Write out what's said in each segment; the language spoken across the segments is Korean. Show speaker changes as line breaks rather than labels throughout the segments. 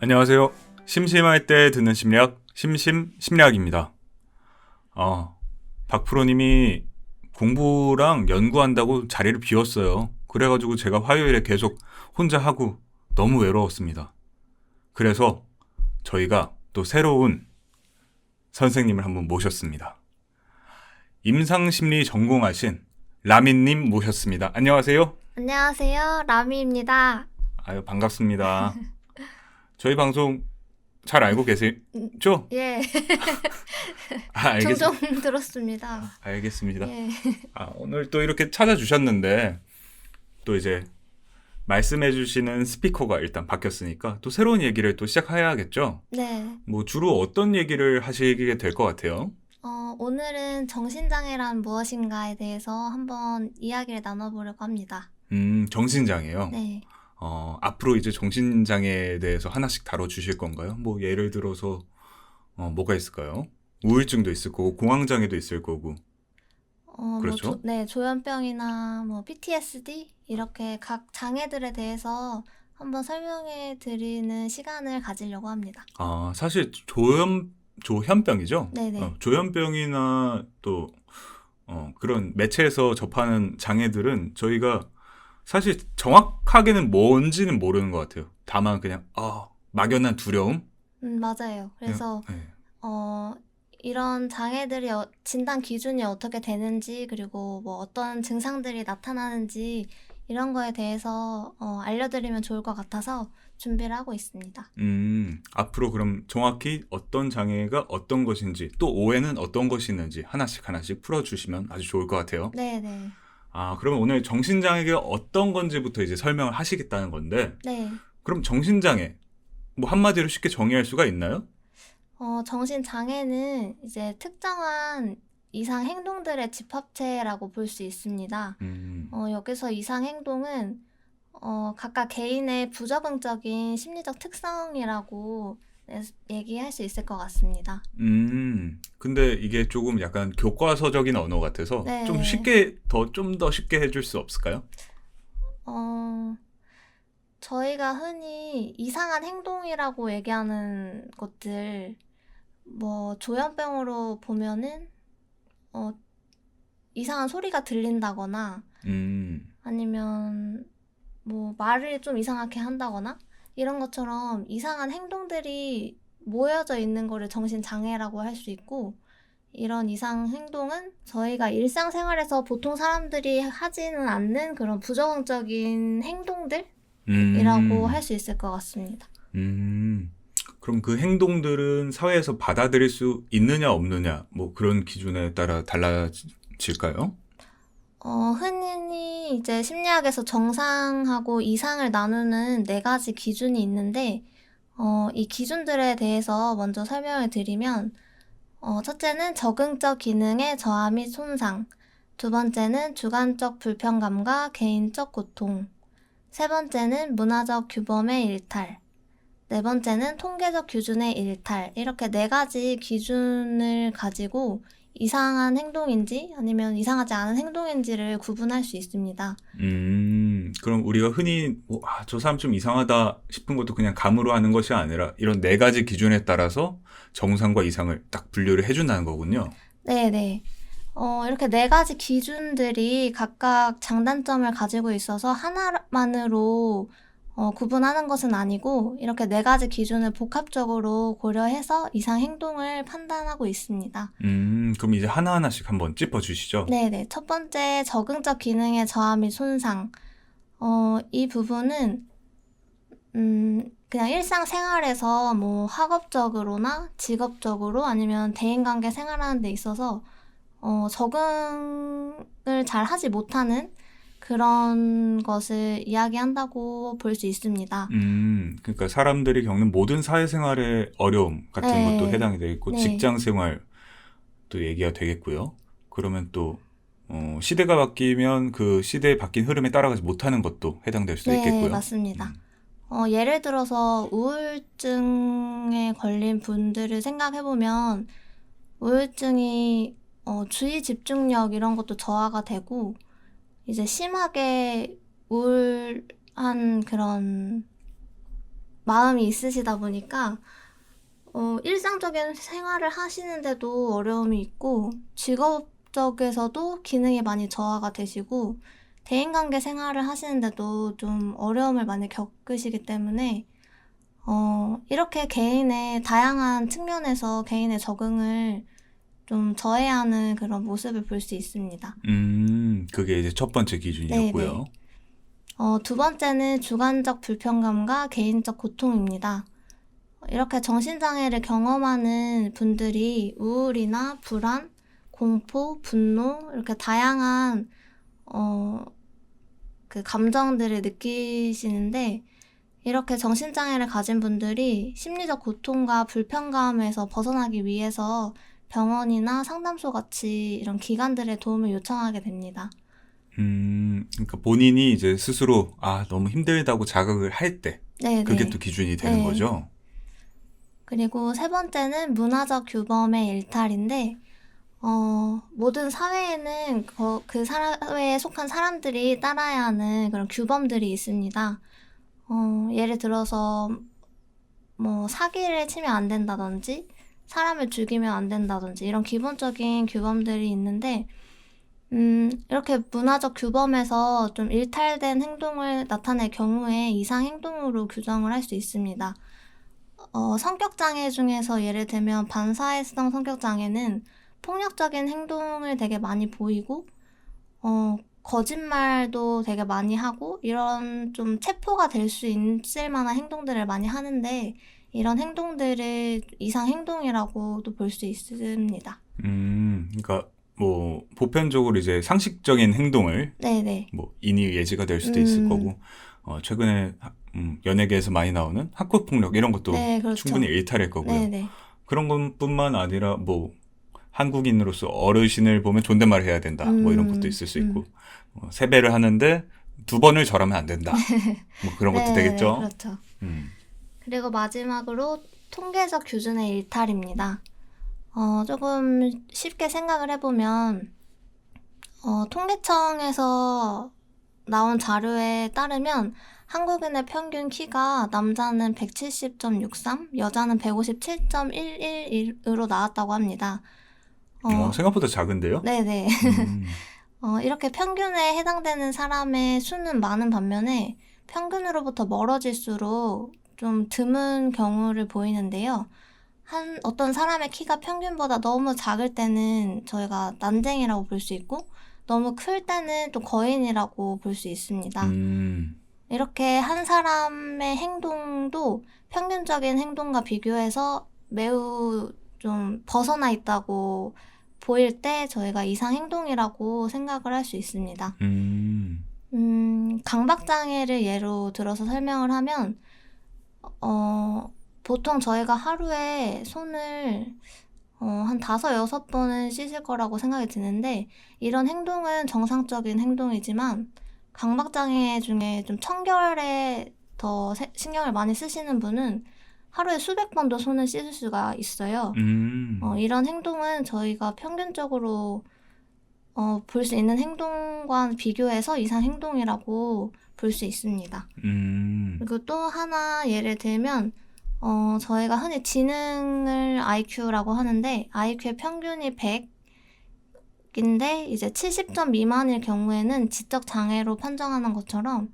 안녕하세요. 심심할 때 듣는 심리학, 심심심리학입니다. 박프로님이 공부랑 연구한다고 자리를 비웠어요. 그래가지고 제가 화요일에 계속 혼자 하고 너무 외로웠습니다. 그래서 저희가 또 새로운 선생님을 한번 모셨습니다. 임상심리 전공하신 라민님 모셨습니다. 안녕하세요.
안녕하세요. 라미입니다.
아유, 반갑습니다. 저희 방송 잘 알고 계시죠?
예,
알겠습니다.
종종 들었습니다.
알겠습니다.
예,
오늘 또 이렇게 찾아주셨는데 또 이제 말씀해주시는 스피커가 일단 바뀌었으니까 또 새로운 얘기를 또 시작해야겠죠?
네.
뭐 주로 어떤 얘기를 하시게 될 것 같아요?
오늘은 정신장애란 무엇인가에 대해서 한번 이야기를 나눠보려고 합니다.
정신장애요.
네.
앞으로 이제 정신장애에 대해서 하나씩 다뤄주실 건가요? 뭐 예를 들어서 뭐가 있을까요? 우울증도 있을 거고 공황장애도 있을 거고 그렇죠?
네, 조현병이나 뭐 PTSD 이렇게 각 장애들에 대해서 한번 설명해 드리는 시간을 가지려고 합니다.
사실 조현병이죠?
네네.
조현병이나 또 그런 매체에서 접하는 장애들은 저희가 사실 정확하게는 뭔지는 모르는 것 같아요. 다만 그냥 막연한 두려움?
맞아요. 그래서
네.
어, 이런 장애들이 진단 기준이 어떻게 되는지, 그리고 뭐 어떤 증상들이 나타나는지, 이런 거에 대해서 알려드리면 좋을 것 같아서 준비를 하고 있습니다.
앞으로 그럼 정확히 어떤 장애가 어떤 것인지 또 오해는 어떤 것이 있는지 하나씩 풀어주시면 아주 좋을 것 같아요.
네네.
그러면 오늘 정신장애가 어떤 건지부터 이제 설명을 하시겠다는 건데
네.
그럼 정신장애 뭐 한마디로 쉽게 정의할 수가 있나요?
정신장애는 이제 특정한 이상 행동들의 집합체라고 볼 수 있습니다.
음,
여기서 이상 행동은 각각 개인의 부적응적인 심리적 특성이라고 얘기할 수 있을 것 같습니다.
근데 이게 조금 약간 교과서적인 언어 같아서 좀
네.
쉽게 좀 더 쉽게 해줄 수 없을까요?
어, 저희가 흔히 이상한 행동이라고 얘기하는 것들, 뭐, 조현병으로 보면은, 어, 이상한 소리가 들린다거나,
음,
아니면, 뭐, 말을 좀 이상하게 한다거나, 이런 것처럼 이상한 행동들이 모여져 있는 거를 정신장애라고 할 수 있고, 이런 이상 행동은 저희가 일상생활에서 보통 사람들이 하지는 않는 그런 부정적인 행동들이라고
음,
할 수 있을 것 같습니다.
음. 그럼 그 행동들은 사회에서 받아들일 수 있느냐 없느냐 뭐 그런 기준에 따라 달라질까요?
흔히 이제 심리학에서 정상하고 이상을 나누는 네 가지 기준이 있는데, 이 기준들에 대해서 먼저 설명을 드리면, 첫째는 적응적 기능의 저하 및 손상, 두 번째는 주관적 불편감과 개인적 고통, 세 번째는 문화적 규범의 일탈, 네 번째는 통계적 기준의 일탈, 이렇게 네 가지 기준을 가지고 이상한 행동인지 아니면 이상하지 않은 행동인지를 구분할 수 있습니다.
그럼 우리가 흔히 저 사람 좀 이상하다 싶은 것도 그냥 감으로 하는 것이 아니라 이런 네 가지 기준에 따라서 정상과 이상을 딱 분류를 해준다는 거군요.
네네. 이렇게 네 가지 기준들이 각각 장단점을 가지고 있어서 하나만으로 구분하는 것은 아니고 이렇게 네 가지 기준을 복합적으로 고려해서 이상 행동을 판단하고 있습니다.
그럼 이제 하나하나씩 한번 짚어주시죠.
네네. 첫 번째, 적응적 기능의 저하 및 손상. 이 부분은 그냥 일상생활에서 뭐 학업적으로나 직업적으로 아니면 대인관계 생활하는 데 있어서 적응을 잘 하지 못하는 그런 것을 이야기한다고 볼 수 있습니다.
그러니까 사람들이 겪는 모든 사회생활의 어려움 같은 것도
네,
해당이 되겠고
네,
직장생활 또 얘기가 되겠고요. 그러면 또 시대가 바뀌면 그 시대에 바뀐 흐름에 따라가지 못하는 것도 해당될 수도
네,
있겠고요.
맞습니다. 예를 들어서 우울증에 걸린 분들을 생각해보면 우울증이 주의 집중력 이런 것도 저하가 되고 이제 심하게 우울한 그런 마음이 있으시다 보니까 일상적인 생활을 하시는데도 어려움이 있고 직업적에서도 기능이 많이 저하가 되시고 대인관계 생활을 하시는데도 좀 어려움을 많이 겪으시기 때문에 이렇게 개인의 다양한 측면에서 개인의 적응을 좀 저해하는 그런 모습을 볼 수 있습니다.
그게 이제 첫 번째 기준이었고요.
네네. 두 번째는 주관적 불편감과 개인적 고통입니다. 이렇게 정신장애를 경험하는 분들이 우울이나 불안, 공포, 분노 이렇게 다양한 그 감정들을 느끼시는데 이렇게 정신장애를 가진 분들이 심리적 고통과 불편감에서 벗어나기 위해서 병원이나 상담소 같이 이런 기관들의 도움을 요청하게 됩니다.
그러니까 본인이 이제 스스로 너무 힘들다고 자각을 할 때
네,
그게
네.
또 기준이 되는
네.
거죠.
그리고 세 번째는 문화적 규범의 일탈인데 모든 사회에는 그 사회에 속한 사람들이 따라야 하는 그런 규범들이 있습니다. 예를 들어서 뭐 사기를 치면 안 된다든지 사람을 죽이면 안 된다든지 이런 기본적인 규범들이 있는데 이렇게 문화적 규범에서 좀 일탈된 행동을 나타낼 경우에 이상 행동으로 규정을 할 수 있습니다. 성격장애 중에서 예를 들면 반사회성 성격장애는 폭력적인 행동을 되게 많이 보이고 거짓말도 되게 많이 하고 이런 좀 체포가 될 수 있을 만한 행동들을 많이 하는데 이런 행동들을 이상 행동이라고도 볼 수 있습니다.
그러니까 뭐 보편적으로 이제 상식적인 행동을
네네.
뭐 인이 예지가 될 수도 있을 거고 최근에 연예계에서 많이 나오는 학교 폭력 이런 것도
네, 그렇죠.
충분히 일탈일 거고요.
네네.
그런 것뿐만 아니라 뭐 한국인으로서 어르신을 보면 존댓말 해야 된다. 뭐 이런 것도 있을 수 있고 세배를 하는데 2번을 절하면 안 된다. 뭐 그런 것도
네,
되겠죠.
그렇죠.
음.
그리고 마지막으로 통계적 규준의 일탈입니다. 조금 쉽게 생각을 해보면 통계청에서 나온 자료에 따르면 한국인의 평균 키가 남자는 170.63, 여자는 157.111으로 나왔다고 합니다.
생각보다 작은데요?
네네. 이렇게 평균에 해당되는 사람의 수는 많은 반면에 평균으로부터 멀어질수록 좀 드문 경우를 보이는데요. 어떤 사람의 키가 평균보다 너무 작을 때는 저희가 난쟁이라고 볼 수 있고 너무 클 때는 또 거인이라고 볼 수 있습니다. 이렇게 한 사람의 행동도 평균적인 행동과 비교해서 매우 좀 벗어나 있다고 보일 때 저희가 이상 행동이라고 생각을 할 수 있습니다. 강박장애를 예로 들어서 설명을 하면 보통 저희가 하루에 손을 한 5, 6번은 씻을 거라고 생각이 드는데 이런 행동은 정상적인 행동이지만 강박장애 중에 좀 청결에 더 신경을 많이 쓰시는 분은 하루에 수백 번도 손을 씻을 수가 있어요. 이런 행동은 저희가 평균적으로 볼 수 있는 행동과 비교해서 이상 행동이라고 볼 수 있습니다. 그리고 또 하나 예를 들면 저희가 흔히 지능을 IQ라고 하는데 IQ의 평균이 100인데 이제 70점 미만일 경우에는 지적 장애로 판정하는 것처럼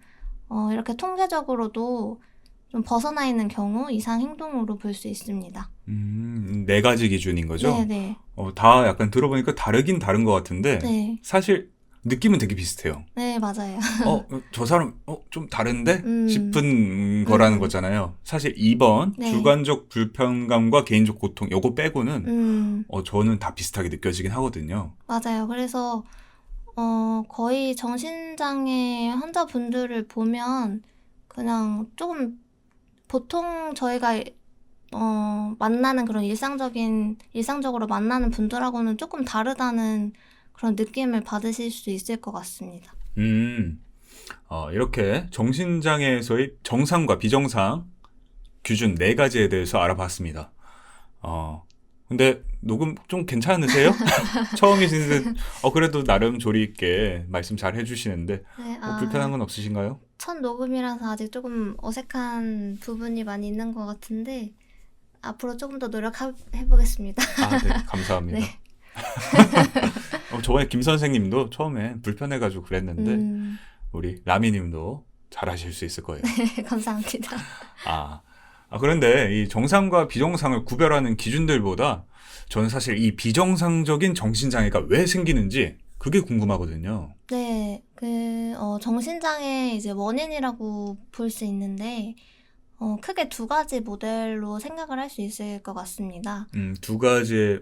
이렇게 통계적으로도 좀 벗어나 있는 경우 이상 행동으로 볼 수 있습니다.
4가지 기준인 거죠?
네네.
다 약간 들어보니까 다르긴 다른 것 같은데
네.
사실 느낌은 되게 비슷해요.
네, 맞아요.
저 사람 좀 다른데?
음.
싶은 거라는 거잖아요. 사실 2번
네.
주관적 불편감과 개인적 고통 요거 빼고는 저는 다 비슷하게 느껴지긴 하거든요.
맞아요. 그래서 거의 정신장애 환자분들을 보면 그냥 조금 보통 저희가 만나는 그런 일상적으로 만나는 분들하고는 조금 다르다는 그런 느낌을 받으실 수 있을 것 같습니다.
이렇게 정신장애에서의 정상과 비정상 기준 4가지에 대해서 알아봤습니다. 근데 녹음 좀 괜찮으세요? 처음이신데 그래도 나름 조리 있게 말씀 잘 해주시는데
네,
불편한 건 없으신가요?
첫 녹음이라서 아직 조금 어색한 부분이 많이 있는 것 같은데 앞으로 조금 더 노력해보겠습니다.
아, 네, 감사합니다.
네.
저번에 김 선생님도 처음에 불편해가지고 그랬는데 우리 라미님도 잘하실 수 있을 거예요.
감사합니다.
그런데 이 정상과 비정상을 구별하는 기준들보다 저는 사실 이 비정상적인 정신장애가 왜 생기는지 그게 궁금하거든요.
네, 정신장애 이제 원인이라고 볼 수 있는데, 크게 두 가지 모델로 생각을 할 수 있을 것 같습니다.
두 가지의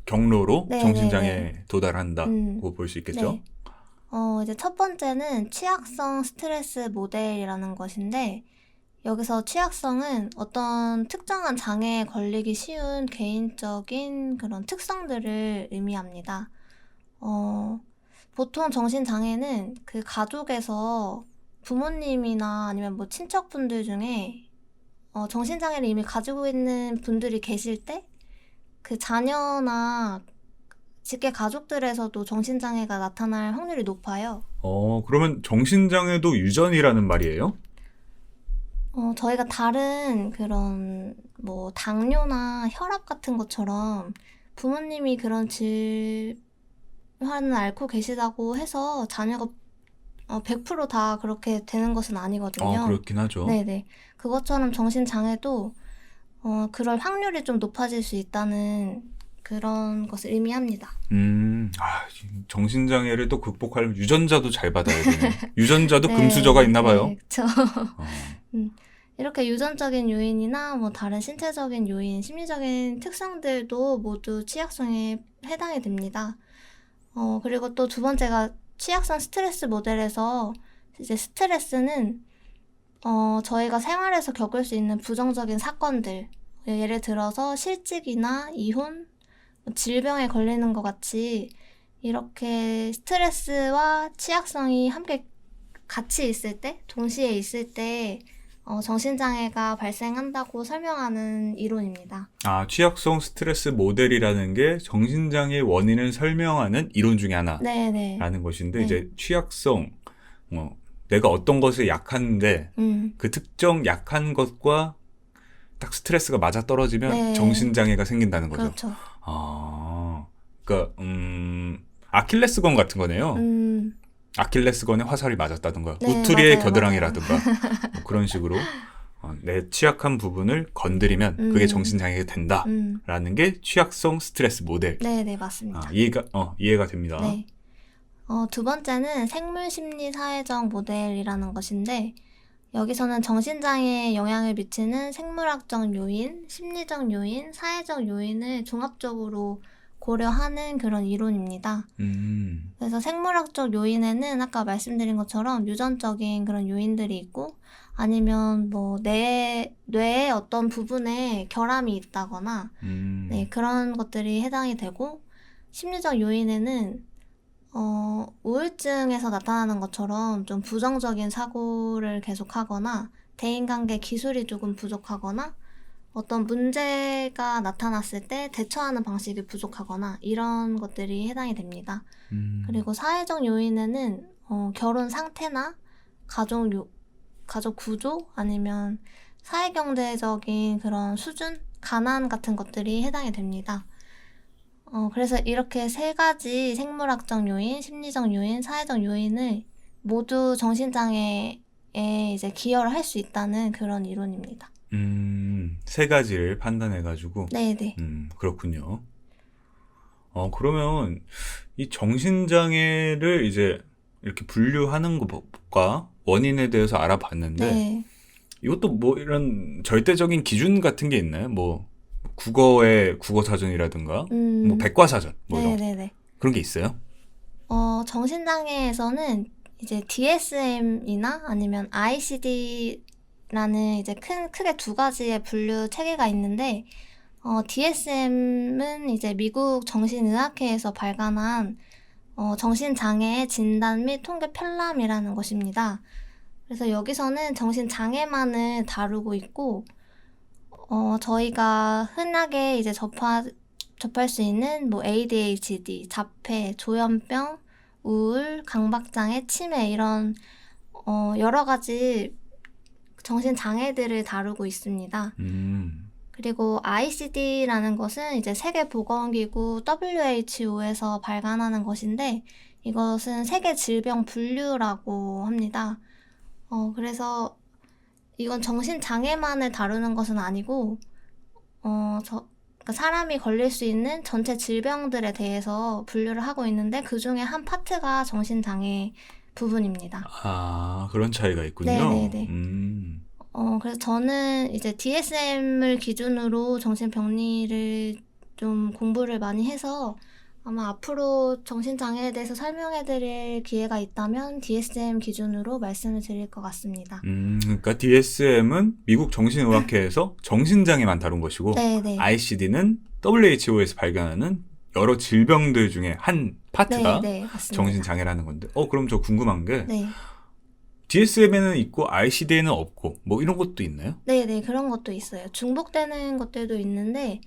경로로
네,
정신장애에
네.
도달한다고 볼 수 있겠죠?
네. 이제 첫 번째는 취약성 스트레스 모델이라는 것인데, 여기서 취약성은 어떤 특정한 장애에 걸리기 쉬운 개인적인 그런 특성들을 의미합니다. 보통 정신장애는 그 가족에서 부모님이나 아니면 뭐 친척분들 중에 정신장애를 이미 가지고 있는 분들이 계실 때 그 자녀나 직계 가족들에서도 정신장애가 나타날 확률이 높아요.
그러면 정신장애도 유전이라는 말이에요?
저희가 다른 그런 뭐 당뇨나 혈압 같은 것처럼 부모님이 그런 질환을 앓고 계시다고 해서 자녀가 100%다 그렇게 되는 것은 아니거든요.
그렇긴 하죠.
네네. 그것처럼 정신장애도 그럴 확률이 좀 높아질 수 있다는 그런 것을 의미합니다.
정신장애를 또 극복하려면 유전자도 잘 받아야 되네. 유전자도
네,
금수저가 있나 봐요.
네, 그쵸. 이렇게 유전적인 요인이나 뭐 다른 신체적인 요인, 심리적인 특성들도 모두 취약성에 해당이 됩니다. 그리고 또 두 번째가 취약성 스트레스 모델에서 이제 스트레스는 저희가 생활에서 겪을 수 있는 부정적인 사건들, 예를 들어서 실직이나 이혼, 질병에 걸리는 것 같이 이렇게 스트레스와 취약성이 함께 같이 있을 때, 동시에 있을 때 정신장애가 발생한다고 설명하는 이론입니다.
취약성 스트레스 모델이라는 게 정신장애의 원인을 설명하는 이론 중에 하나라는
네네.
것인데
네.
이제 취약성, 내가 어떤 것에 약한데 그 특정 약한 것과 딱 스트레스가 맞아떨어지면
네.
정신장애가 생긴다는 거죠.
그렇죠.
그러니까 아킬레스건 같은 거네요. 아킬레스건에 화살이 맞았다든가
네,
우투리의
맞아요,
겨드랑이라든가 뭐 그런 식으로 내 취약한 부분을 건드리면 그게 정신장애가 된다라는 게 취약성 스트레스 모델.
네네, 맞습니다.
이해가 됩니다.
네. 두 번째는 생물심리사회적 모델이라는 것인데 여기서는 정신장애에 영향을 미치는 생물학적 요인, 심리적 요인, 사회적 요인을 종합적으로 고려하는 그런 이론입니다. 그래서 생물학적 요인에는 아까 말씀드린 것처럼 유전적인 그런 요인들이 있고 아니면 뭐 뇌의 어떤 부분에 결함이 있다거나 네, 그런 것들이 해당이 되고 심리적 요인에는 우울증에서 나타나는 것처럼 좀 부정적인 사고를 계속하거나 대인관계 기술이 조금 부족하거나 어떤 문제가 나타났을 때 대처하는 방식이 부족하거나 이런 것들이 해당이 됩니다. 그리고 사회적 요인에는 결혼 상태나 가족 구조 아니면 사회경제적인 그런 수준, 가난 같은 것들이 해당이 됩니다. 그래서 이렇게 세 가지 생물학적 요인, 심리적 요인, 사회적 요인을 모두 정신장애에 이제 기여를 할 수 있다는 그런 이론입니다.
세 가지를 판단해가지고.
네네.
그렇군요. 그러면 이 정신장애를 이제 이렇게 분류하는 것과 원인에 대해서 알아봤는데
네.
이것도 뭐 이런 절대적인 기준 같은 게 있나요? 뭐 국어의 국어사전이라든가 뭐 백과사전 뭐 이런
네네네.
그런 게 있어요?
정신장애에서는 이제 DSM이나 아니면 ICD라는 이제 크게 두 가지의 분류 체계가 있는데, DSM은 이제 미국 정신의학회에서 발간한 정신장애의 진단 및 통계 편람이라는 것입니다. 그래서 여기서는 정신장애만을 다루고 있고, 저희가 흔하게 이제 접할 수 있는 뭐 ADHD, 자폐, 조현병, 우울, 강박장애, 치매 이런 여러 가지 정신 장애들을 다루고 있습니다. 그리고 ICD라는 것은 이제 세계보건기구 WHO에서 발간하는 것인데 이것은 세계 질병 분류라고 합니다. 그래서 이건 정신 장애만을 다루는 것은 아니고 그러니까 사람이 걸릴 수 있는 전체 질병들에 대해서 분류를 하고 있는데 그 중에 한 파트가 정신 장애 부분입니다.
아, 그런 차이가 있군요.
네네네. 그래서 저는 이제 DSM을 기준으로 정신병리를 좀 공부를 많이 해서 아마 앞으로 정신장애에 대해서 설명해 드릴 기회가 있다면 DSM 기준으로 말씀을 드릴 것 같습니다.
그러니까 DSM은 미국 정신의학회에서 정신장애만 다룬 것이고
네네.
ICD는 WHO에서 발견하는 여러 질병들 중에 한 파트가
네, 맞습니다.
정신장애라는 건데 그럼 저 궁금한 게
네.
DSM에는 있고 ICD에는 없고 뭐 이런 것도 있나요?
네네, 그런 것도 있어요. 중복되는 것들도 있는데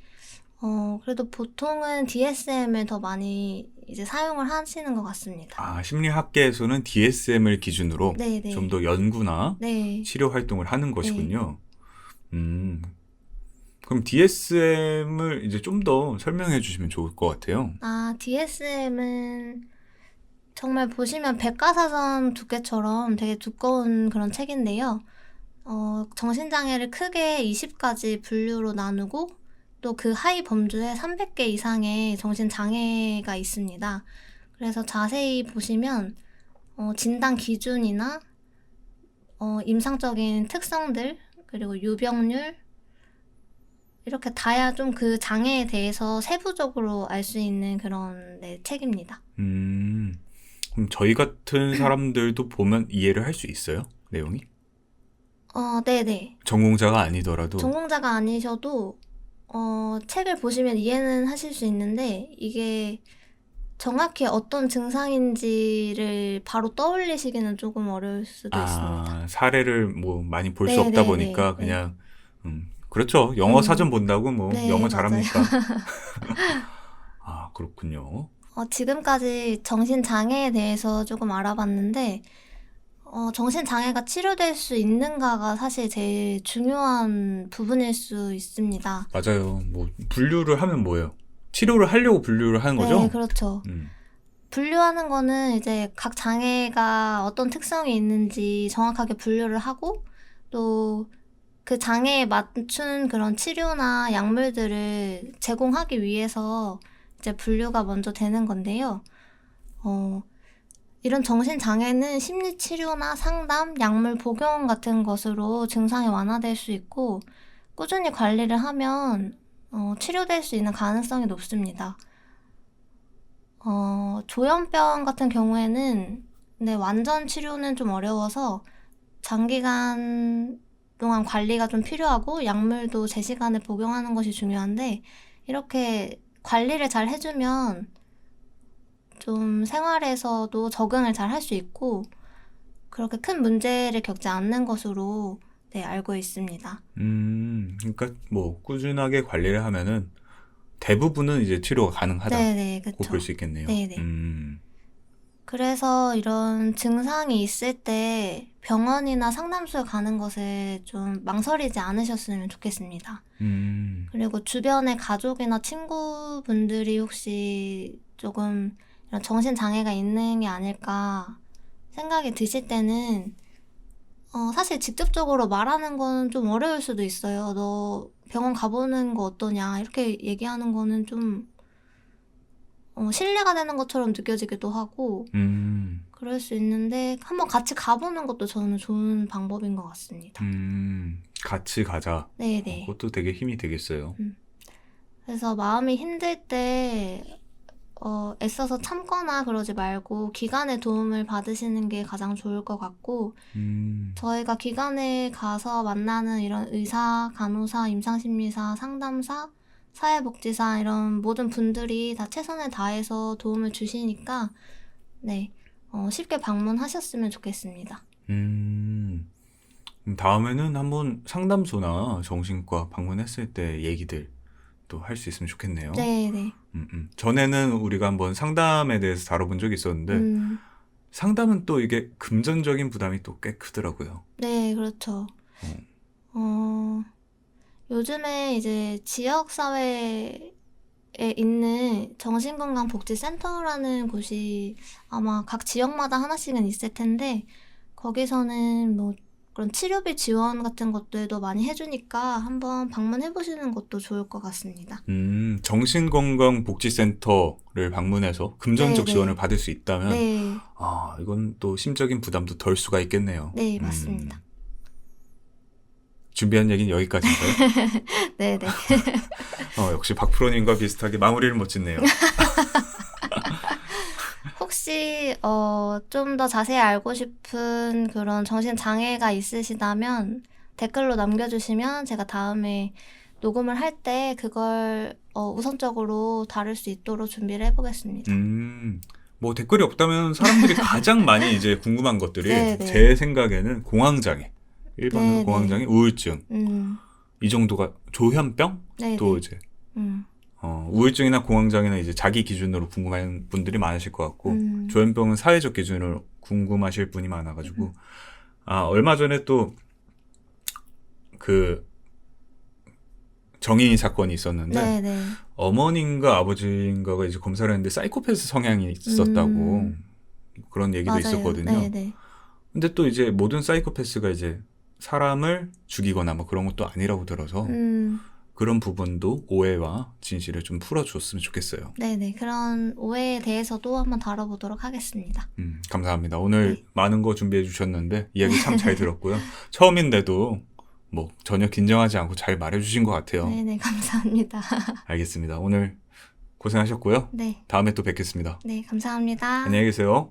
그래도 보통은 DSM을 더 많이 이제 사용을 하시는 것 같습니다.
아, 심리학계에서는 DSM을 기준으로
네네.
좀 더 연구나
네.
치료 활동을 하는 것이군요. 그럼 DSM을 이제 좀 더 설명해 주시면 좋을 것 같아요.
DSM은 정말 보시면 백과사전 두께처럼 되게 두꺼운 그런 책인데요. 정신장애를 크게 20가지 분류로 나누고 또 그 하위 범주에 300개 이상의 정신장애가 있습니다. 그래서 자세히 보시면 진단 기준이나 임상적인 특성들 그리고 유병률 이렇게 다야 좀 그 장애에 대해서 세부적으로 알 수 있는 그런 책입니다.
그럼 저희 같은 사람들도 보면 이해를 할 수 있어요? 내용이?
네네.
전공자가 아니더라도.
전공자가 아니셔도 책을 보시면 이해는 하실 수 있는데 이게 정확히 어떤 증상인지를 바로 떠올리시기는 조금 어려울 수도 있습니다.
사례를 뭐 많이 볼 수
네,
없다
네,
보니까
네,
그냥 그렇죠. 영어 사전 본다고 뭐
네,
영어
맞아요.
잘합니까? 아, 그렇군요.
지금까지 정신장애에 대해서 조금 알아봤는데 정신장애가 치료될 수 있는가가 사실 제일 중요한 부분일 수 있습니다.
맞아요. 뭐 분류를 하면 뭐예요? 치료를 하려고 분류를 하는 거죠?
네, 그렇죠. 분류하는 거는 이제 각 장애가 어떤 특성이 있는지 정확하게 분류를 하고 또 그 장애에 맞춘 그런 치료나 약물들을 제공하기 위해서 이제 분류가 먼저 되는 건데요. 이런 정신장애는 심리치료나 상담, 약물 복용 같은 것으로 증상이 완화될 수 있고 꾸준히 관리를 하면 치료될 수 있는 가능성이 높습니다. 조현병 같은 경우에는 완전 치료는 좀 어려워서 장기간 동안 관리가 좀 필요하고 약물도 제 시간에 복용하는 것이 중요한데 이렇게 관리를 잘 해주면 좀 생활에서도 적응을 잘 할 수 있고 그렇게 큰 문제를 겪지 않는 것으로 알고 있습니다.
그러니까 뭐 꾸준하게 관리를 하면은 대부분은 이제 치료가 가능하다고
네네, 그쵸.
볼 수 있겠네요.
네네. 그래서 이런 증상이 있을 때 병원이나 상담소에 가는 것을 좀 망설이지 않으셨으면 좋겠습니다. 그리고 주변에 가족이나 친구분들이 혹시 조금 이런 정신장애가 있는 게 아닐까 생각이 드실 때는 사실 직접적으로 말하는 거는 좀 어려울 수도 있어요. 너 병원 가보는 거 어떠냐 이렇게 얘기하는 거는 좀 신뢰가 되는 것처럼 느껴지기도 하고 그럴 수 있는데 한번 같이 가보는 것도 저는 좋은 방법인 것 같습니다.
같이 가자.
네네.
그것도 되게 힘이 되겠어요.
그래서 마음이 힘들 때 애써서 참거나 그러지 말고 기관의 도움을 받으시는 게 가장 좋을 것 같고 저희가 기관에 가서 만나는 이런 의사, 간호사, 임상심리사, 상담사, 사회복지사 이런 모든 분들이 다 최선을 다해서 도움을 주시니까 쉽게 방문하셨으면 좋겠습니다.
다음에는 한번 상담소나 정신과 방문했을 때 얘기들 또 할 수 있으면 좋겠네요.
네, 네.
전에는 우리가 한번 상담에 대해서 다뤄본 적이 있었는데 상담은 또 이게 금전적인 부담이 또 꽤 크더라고요.
네, 그렇죠. 요즘에 이제 지역사회에 있는 정신건강복지센터라는 곳이 아마 각 지역마다 하나씩은 있을 텐데, 거기서는 뭐 그런 치료비 지원 같은 것들도 많이 해주니까 한번 방문해보시는 것도 좋을 것 같습니다.
정신건강복지센터를 방문해서 금전적
네,
지원을
네.
받을 수 있다면
네,
이건 또 심적인 부담도 덜 수가 있겠네요.
네, 맞습니다.
준비한 얘기는 여기까지인가요?
네, 네.
역시 박 프로님과 비슷하게 마무리를 못 짓네요.
혹시 좀 더 자세히 알고 싶은 그런 정신장애가 있으시다면 댓글로 남겨주시면 제가 다음에 녹음을 할 때 그걸 우선적으로 다룰 수 있도록 준비를 해보겠습니다.
뭐 댓글이 없다면 사람들이 가장 많이 이제 궁금한 것들이
네, 네.
제 생각에는 공황장애, 일반적으로
네,
공황장애, 우울증 이 정도가 조현병
네,
또
네.
이제
음,
우울증이나 공황장애는 이제 자기 기준으로 궁금한 분들이 많으실 것 같고 조현병은 사회적 기준으로 궁금하실 분이 많아가지고 얼마 전에 또 그 정인이 사건이 있었는데
네, 네.
어머님과 아버지인가가 이제 검사를 했는데 사이코패스 성향이 있었다고 그런 얘기도
맞아요.
있었거든요.
네, 네.
근데 또 이제 모든 사이코패스가 이제 사람을 죽이거나 뭐 그런 것도 아니라고 들어서 그런 부분도 오해와 진실을 좀 풀어줬으면 좋겠어요.
네, 네. 그런 오해에 대해서도 한번 다뤄보도록 하겠습니다.
감사합니다. 오늘
네.
많은 거 준비해 주셨는데 이야기 참 잘 들었고요. 처음인데도 뭐 전혀 긴장하지 않고 잘 말해주신 것 같아요.
네, 네. 감사합니다.
알겠습니다. 오늘 고생하셨고요.
네,
다음에 또 뵙겠습니다.
네. 감사합니다.
안녕히 계세요.